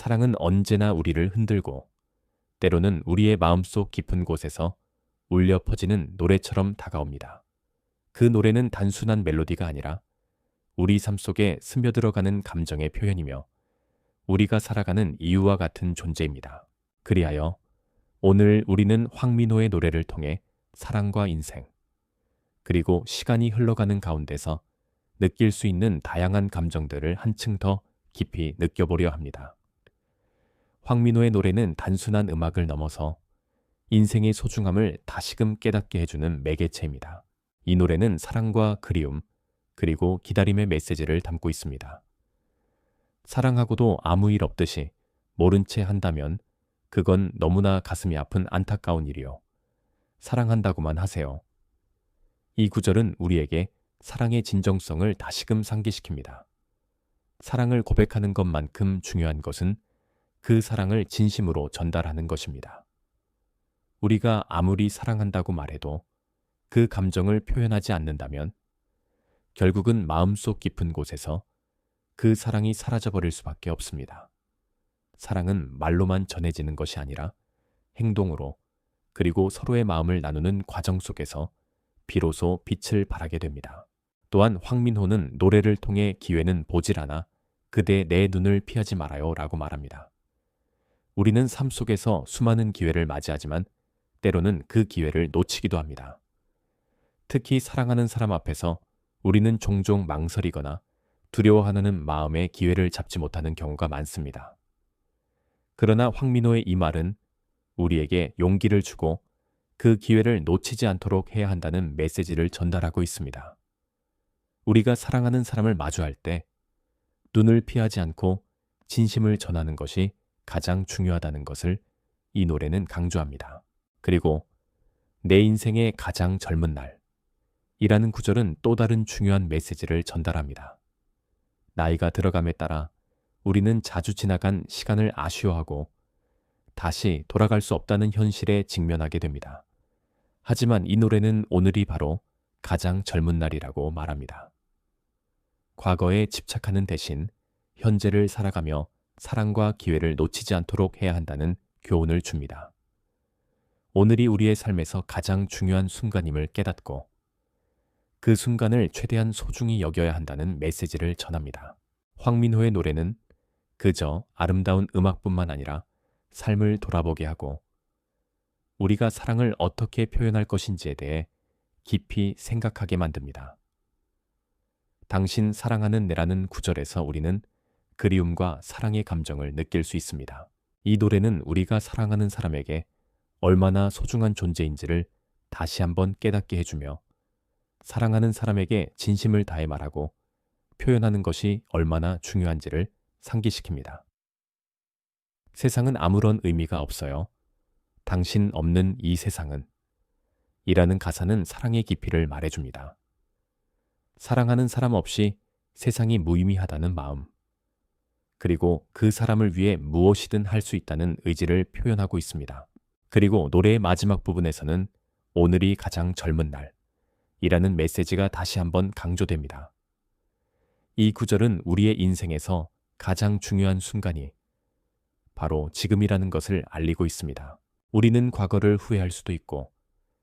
사랑은 언제나 우리를 흔들고 때로는 우리의 마음속 깊은 곳에서 울려 퍼지는 노래처럼 다가옵니다. 그 노래는 단순한 멜로디가 아니라 우리 삶 속에 스며들어가는 감정의 표현이며 우리가 살아가는 이유와 같은 존재입니다. 그리하여 오늘 우리는 황민호의 노래를 통해 사랑과 인생, 그리고 시간이 흘러가는 가운데서 느낄 수 있는 다양한 감정들을 한층 더 깊이 느껴보려 합니다. 황민호의 노래는 단순한 음악을 넘어서 인생의 소중함을 다시금 깨닫게 해주는 매개체입니다. 이 노래는 사랑과 그리움, 그리고 기다림의 메시지를 담고 있습니다. 사랑하고도 아무 일 없듯이 모른 채 한다면 그건 너무나 가슴이 아픈 안타까운 일이요. 사랑한다고만 하세요. 이 구절은 우리에게 사랑의 진정성을 다시금 상기시킵니다. 사랑을 고백하는 것만큼 중요한 것은 그 사랑을 진심으로 전달하는 것입니다. 우리가 아무리 사랑한다고 말해도 그 감정을 표현하지 않는다면 결국은 마음속 깊은 곳에서 그 사랑이 사라져버릴 수밖에 없습니다. 사랑은 말로만 전해지는 것이 아니라 행동으로, 그리고 서로의 마음을 나누는 과정 속에서 비로소 빛을 발하게 됩니다. 또한 황민호는 노래를 통해 기회는 보질 않아 그대 내 눈을 피하지 말아요 라고 말합니다. 우리는 삶 속에서 수많은 기회를 맞이하지만 때로는 그 기회를 놓치기도 합니다. 특히 사랑하는 사람 앞에서 우리는 종종 망설이거나 두려워하는 마음에 기회를 잡지 못하는 경우가 많습니다. 그러나 황민호의 이 말은 우리에게 용기를 주고 그 기회를 놓치지 않도록 해야 한다는 메시지를 전달하고 있습니다. 우리가 사랑하는 사람을 마주할 때 눈을 피하지 않고 진심을 전하는 것이 가장 중요하다는 것을 이 노래는 강조합니다. 그리고 내 인생의 가장 젊은 날이라는 구절은 또 다른 중요한 메시지를 전달합니다. 나이가 들어감에 따라 우리는 자주 지나간 시간을 아쉬워하고 다시 돌아갈 수 없다는 현실에 직면하게 됩니다. 하지만 이 노래는 오늘이 바로 가장 젊은 날이라고 말합니다. 과거에 집착하는 대신 현재를 살아가며 사랑과 기회를 놓치지 않도록 해야 한다는 교훈을 줍니다. 오늘이 우리의 삶에서 가장 중요한 순간임을 깨닫고 그 순간을 최대한 소중히 여겨야 한다는 메시지를 전합니다. 황민호의 노래는 그저 아름다운 음악뿐만 아니라 삶을 돌아보게 하고 우리가 사랑을 어떻게 표현할 것인지에 대해 깊이 생각하게 만듭니다. 당신 사랑하는 내라는 구절에서 우리는 그리움과 사랑의 감정을 느낄 수 있습니다. 이 노래는 우리가 사랑하는 사람에게 얼마나 소중한 존재인지를 다시 한번 깨닫게 해주며 사랑하는 사람에게 진심을 다해 말하고 표현하는 것이 얼마나 중요한지를 상기시킵니다. 세상은 아무런 의미가 없어요. 당신 없는 이 세상은 이라는 가사는 사랑의 깊이를 말해줍니다. 사랑하는 사람 없이 세상이 무의미하다는 마음, 그리고 그 사람을 위해 무엇이든 할 수 있다는 의지를 표현하고 있습니다. 그리고 노래의 마지막 부분에서는 오늘이 가장 젊은 날이라는 메시지가 다시 한번 강조됩니다. 이 구절은 우리의 인생에서 가장 중요한 순간이 바로 지금이라는 것을 알리고 있습니다. 우리는 과거를 후회할 수도 있고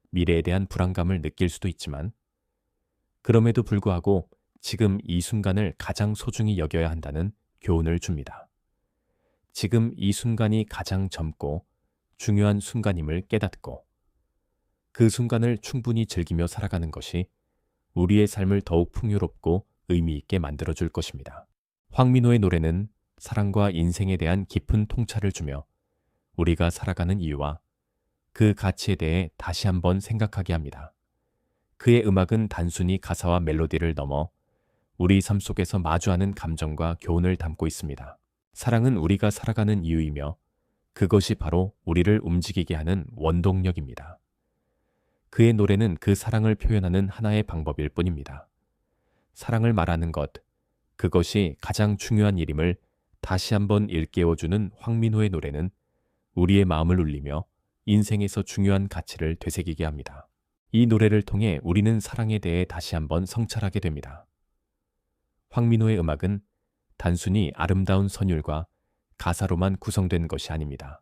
미래에 대한 불안감을 느낄 수도 있지만 그럼에도 불구하고 지금 이 순간을 가장 소중히 여겨야 한다는 교훈을 줍니다. 지금 이 순간이 가장 젊고 중요한 순간임을 깨닫고 그 순간을 충분히 즐기며 살아가는 것이 우리의 삶을 더욱 풍요롭고 의미 있게 만들어줄 것입니다. 황민호의 노래는 사랑과 인생에 대한 깊은 통찰을 주며 우리가 살아가는 이유와 그 가치에 대해 다시 한번 생각하게 합니다. 그의 음악은 단순히 가사와 멜로디를 넘어 우리 삶 속에서 마주하는 감정과 교훈을 담고 있습니다. 사랑은 우리가 살아가는 이유이며 그것이 바로 우리를 움직이게 하는 원동력입니다. 그의 노래는 그 사랑을 표현하는 하나의 방법일 뿐입니다. 사랑을 말하는 것, 그것이 가장 중요한 일임을 다시 한번 일깨워주는 황민호의 노래는 우리의 마음을 울리며 인생에서 중요한 가치를 되새기게 합니다. 이 노래를 통해 우리는 사랑에 대해 다시 한번 성찰하게 됩니다. 황민호의 음악은 단순히 아름다운 선율과 가사로만 구성된 것이 아닙니다.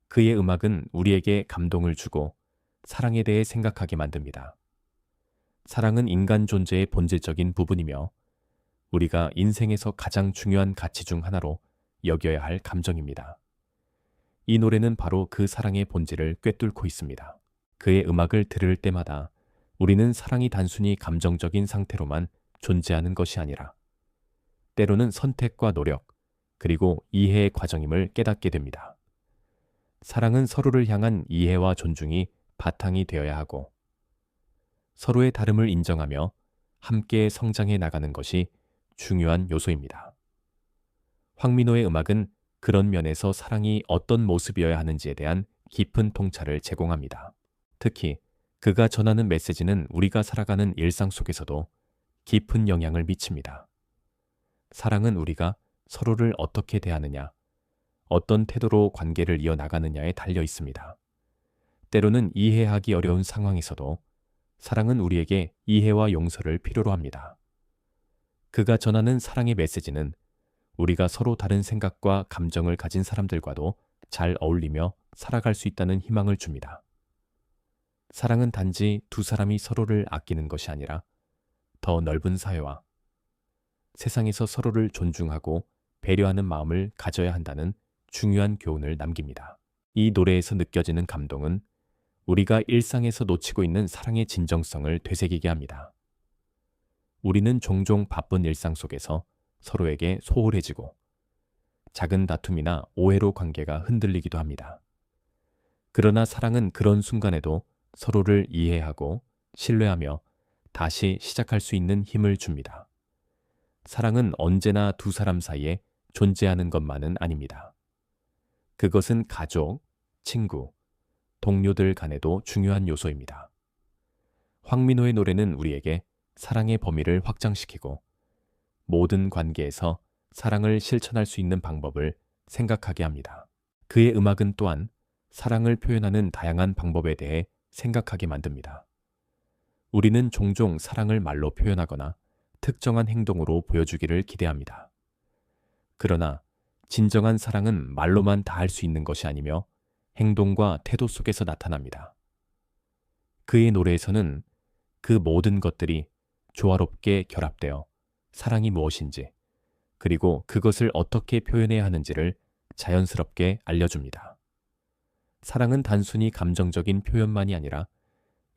그의 음악은 우리에게 감동을 주고 사랑에 대해 생각하게 만듭니다. 사랑은 인간 존재의 본질적인 부분이며 우리가 인생에서 가장 중요한 가치 중 하나로 여겨야 할 감정입니다. 이 노래는 바로 그 사랑의 본질을 꿰뚫고 있습니다. 그의 음악을 들을 때마다 우리는 사랑이 단순히 감정적인 상태로만 존재하는 것이 아니라 때로는 선택과 노력, 그리고 이해의 과정임을 깨닫게 됩니다. 사랑은 서로를 향한 이해와 존중이 바탕이 되어야 하고 서로의 다름을 인정하며 함께 성장해 나가는 것이 중요한 요소입니다. 황민호의 음악은 그런 면에서 사랑이 어떤 모습이어야 하는지에 대한 깊은 통찰을 제공합니다. 특히 그가 전하는 메시지는 우리가 살아가는 일상 속에서도 깊은 영향을 미칩니다. 사랑은 우리가 서로를 어떻게 대하느냐, 어떤 태도로 관계를 이어나가느냐에 달려 있습니다. 때로는 이해하기 어려운 상황에서도 사랑은 우리에게 이해와 용서를 필요로 합니다. 그가 전하는 사랑의 메시지는 우리가 서로 다른 생각과 감정을 가진 사람들과도 잘 어울리며 살아갈 수 있다는 희망을 줍니다. 사랑은 단지 두 사람이 서로를 아끼는 것이 아니라 더 넓은 사회와 세상에서 서로를 존중하고 배려하는 마음을 가져야 한다는 중요한 교훈을 남깁니다. 이 노래에서 느껴지는 감동은 우리가 일상에서 놓치고 있는 사랑의 진정성을 되새기게 합니다. 우리는 종종 바쁜 일상 속에서 서로에게 소홀해지고 작은 다툼이나 오해로 관계가 흔들리기도 합니다. 그러나 사랑은 그런 순간에도 서로를 이해하고 신뢰하며 다시 시작할 수 있는 힘을 줍니다. 사랑은 언제나 두 사람 사이에 존재하는 것만은 아닙니다. 그것은 가족, 친구, 동료들 간에도 중요한 요소입니다. 황민호의 노래는 우리에게 사랑의 범위를 확장시키고 모든 관계에서 사랑을 실천할 수 있는 방법을 생각하게 합니다. 그의 음악은 또한 사랑을 표현하는 다양한 방법에 대해 생각하게 만듭니다. 우리는 종종 사랑을 말로 표현하거나 특정한 행동으로 보여주기를 기대합니다. 그러나 진정한 사랑은 말로만 다할 수 있는 것이 아니며 행동과 태도 속에서 나타납니다. 그의 노래에서는 그 모든 것들이 조화롭게 결합되어 사랑이 무엇인지 그리고 그것을 어떻게 표현해야 하는지를 자연스럽게 알려줍니다. 사랑은 단순히 감정적인 표현만이 아니라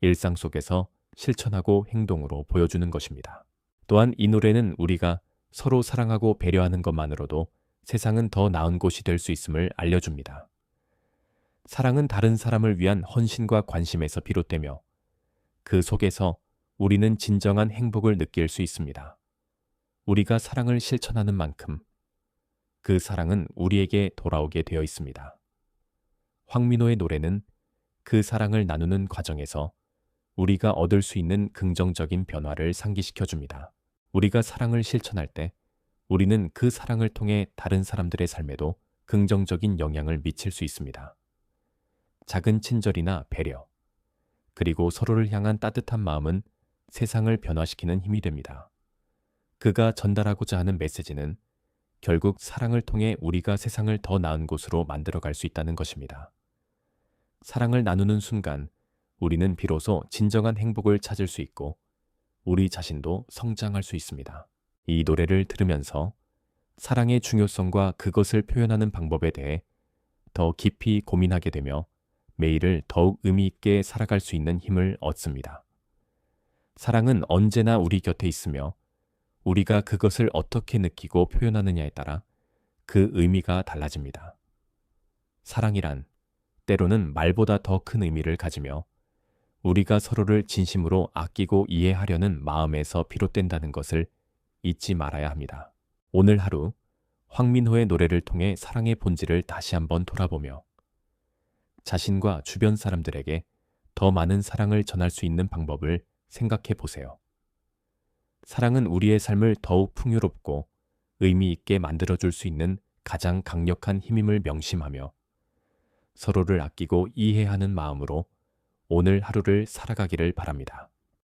일상 속에서 실천하고 행동으로 보여주는 것입니다. 또한 이 노래는 우리가 서로 사랑하고 배려하는 것만으로도 세상은 더 나은 곳이 될 수 있음을 알려줍니다. 사랑은 다른 사람을 위한 헌신과 관심에서 비롯되며 그 속에서 우리는 진정한 행복을 느낄 수 있습니다. 우리가 사랑을 실천하는 만큼 그 사랑은 우리에게 돌아오게 되어 있습니다. 황민호의 노래는 그 사랑을 나누는 과정에서 우리가 얻을 수 있는 긍정적인 변화를 상기시켜 줍니다. 우리가 사랑을 실천할 때 우리는 그 사랑을 통해 다른 사람들의 삶에도 긍정적인 영향을 미칠 수 있습니다. 작은 친절이나 배려, 그리고 서로를 향한 따뜻한 마음은 세상을 변화시키는 힘이 됩니다. 그가 전달하고자 하는 메시지는 결국 사랑을 통해 우리가 세상을 더 나은 곳으로 만들어갈 수 있다는 것입니다. 사랑을 나누는 순간 우리는 비로소 진정한 행복을 찾을 수 있고 우리 자신도 성장할 수 있습니다. 이 노래를 들으면서 사랑의 중요성과 그것을 표현하는 방법에 대해 더 깊이 고민하게 되며 매일을 더욱 의미 있게 살아갈 수 있는 힘을 얻습니다. 사랑은 언제나 우리 곁에 있으며 우리가 그것을 어떻게 느끼고 표현하느냐에 따라 그 의미가 달라집니다. 사랑이란 때로는 말보다 더 큰 의미를 가지며 우리가 서로를 진심으로 아끼고 이해하려는 마음에서 비롯된다는 것을 잊지 말아야 합니다. 오늘 하루 황민호의 노래를 통해 사랑의 본질을 다시 한번 돌아보며 자신과 주변 사람들에게 더 많은 사랑을 전할 수 있는 방법을 생각해 보세요. 사랑은 우리의 삶을 더욱 풍요롭고 의미 있게 만들어줄 수 있는 가장 강력한 힘임을 명심하며 서로를 아끼고 이해하는 마음으로 오늘 하루를 살아가기를 바랍니다.